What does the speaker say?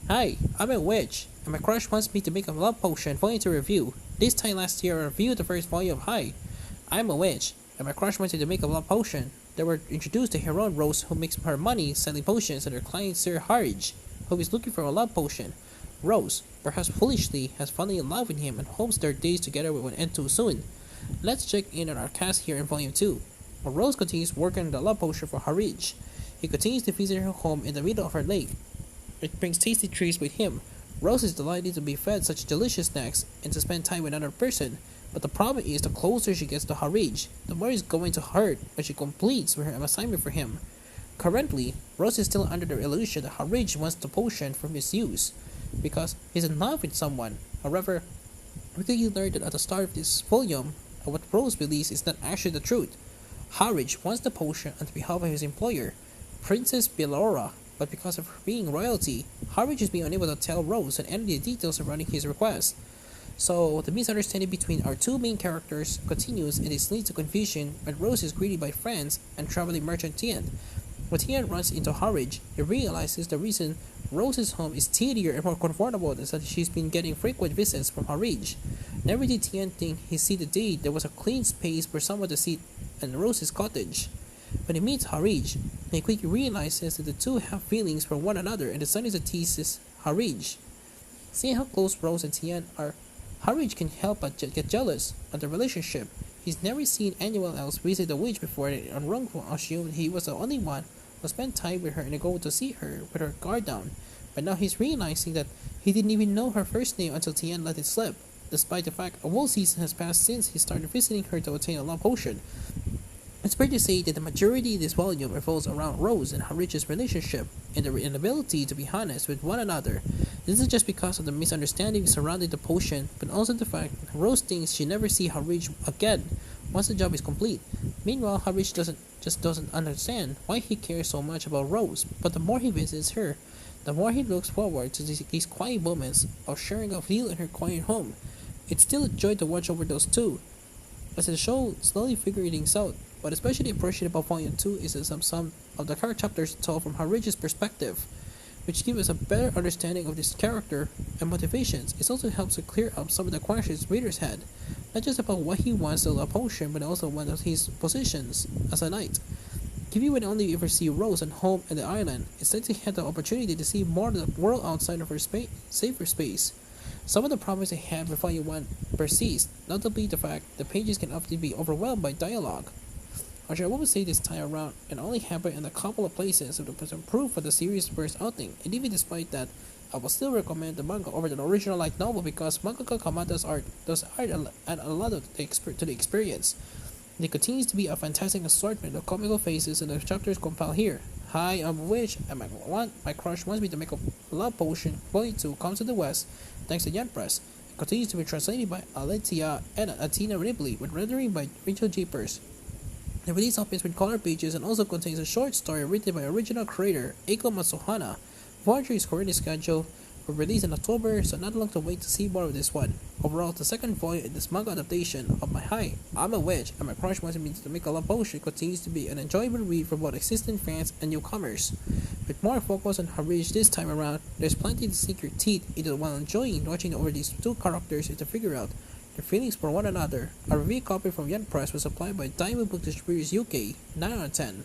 Hi, I'm a witch, and my crush wants me to make a love potion for you to review. This time last year, I reviewed the first volume of Hi. I'm a witch, and my crush wants me to make a love potion. They were introduced to Heron Rose, who makes her money selling potions, and her client Sir Harridge, who is looking for a love potion. Rose, perhaps foolishly, has fallen in love with him and hopes their days together will end too soon. Let's check in on our cast here in Volume 2. While Rose continues working on the love potion for Harridge, he continues to visit her home in the middle of her lake. It brings tasty treats with him. Rose is delighted to be fed such delicious snacks and to spend time with another person. But the problem is the closer she gets to Harij, the more it's going to hurt when she completes her assignment for him. Currently, Rose is still under the illusion that Harij wants the potion for misuse because he's in love with someone. However, we quickly learned that at the start of this volume, what Rose believes is not actually the truth. Harwich wants the potion on behalf of his employer, Princess Belora, but because of her being royalty, Harwich is being unable to tell Rose and any of the details surrounding his request. So the misunderstanding between our two main characters continues and this leads to confusion when Rose is greeted by friends and traveling merchant Tian. When Tian runs into Harwich, he realizes the reason Rose's home is tidier and more comfortable is that she's been getting frequent visits from Harwich. Never did Tian think he see the day there was a clean space for someone to sit in Rose's cottage. When he meets Harij, he quickly realizes that the two have feelings for one another and decided to tease Harij. Seeing how close Rose and Tian are, Harij can help but get jealous of the relationship. He's never seen anyone else visit the witch before and wrongfully assumed he was the only one who spent time with her and go to see her with her guard down. But now he's realizing that he didn't even know her first name until Tian let it slip, despite the fact a whole season has passed since he started visiting her to obtain a love potion. It's fair to say that the majority of this volume revolves around Rose and Harriet's relationship and their inability to be honest with one another. This is just because of the misunderstanding surrounding the potion, but also the fact that Rose thinks she never see Harriet again once the job is complete. Meanwhile, Harriet doesn't understand why he cares so much about Rose, but the more he visits her, the more he looks forward to these quiet moments of sharing a meal in her quiet home. It's still a joy to watch over those two, as the show slowly figures things out. What especially appreciate about Volume 2 is that some of the character chapters told from Harrij's perspective, which give us a better understanding of this character and motivations. It also helps to clear up some of the questions readers had, not just about what he wants as a potion, but also one of his positions as a knight. Given would only ever see Rose at home and the island, instead he had the opportunity to see more of the world outside of her safer space. Some of the problems they had with Volume 1 persist, notably the fact that pages can often be overwhelmed by dialogue. Which I won't say this time around, and only happened in a couple of places, so it was improved for the series' first outing, and even despite that, I will still recommend the manga over the original light novel because mangaka Kamata's art does add a lot of to the experience. There continues to be a fantastic assortment of comical faces in the chapters compiled here. Hi, I'm a witch, and my crush wants me to make a love potion. Volume 2 comes to the West, thanks to Yen Press. It continues to be translated by Aletia and Atina Ripley, with rendering by Rachel Japers. The release opens with color pages and also contains a short story written by original creator Eiko Matsuhana. Voyager is currently scheduled for release in October, so not long to wait to see more of this one. Overall, the second volume in this manga adaptation of I'm a Witch, and my crush wants me to make a love potion continues to be an enjoyable read for both existing fans and newcomers. With more focus on Harij this time around, there's plenty to sink your teeth into while enjoying watching over these two characters and to figure out their feelings for one another. A review copy from Yen Press was supplied by Diamond Book Distributors UK, 9 out of 10.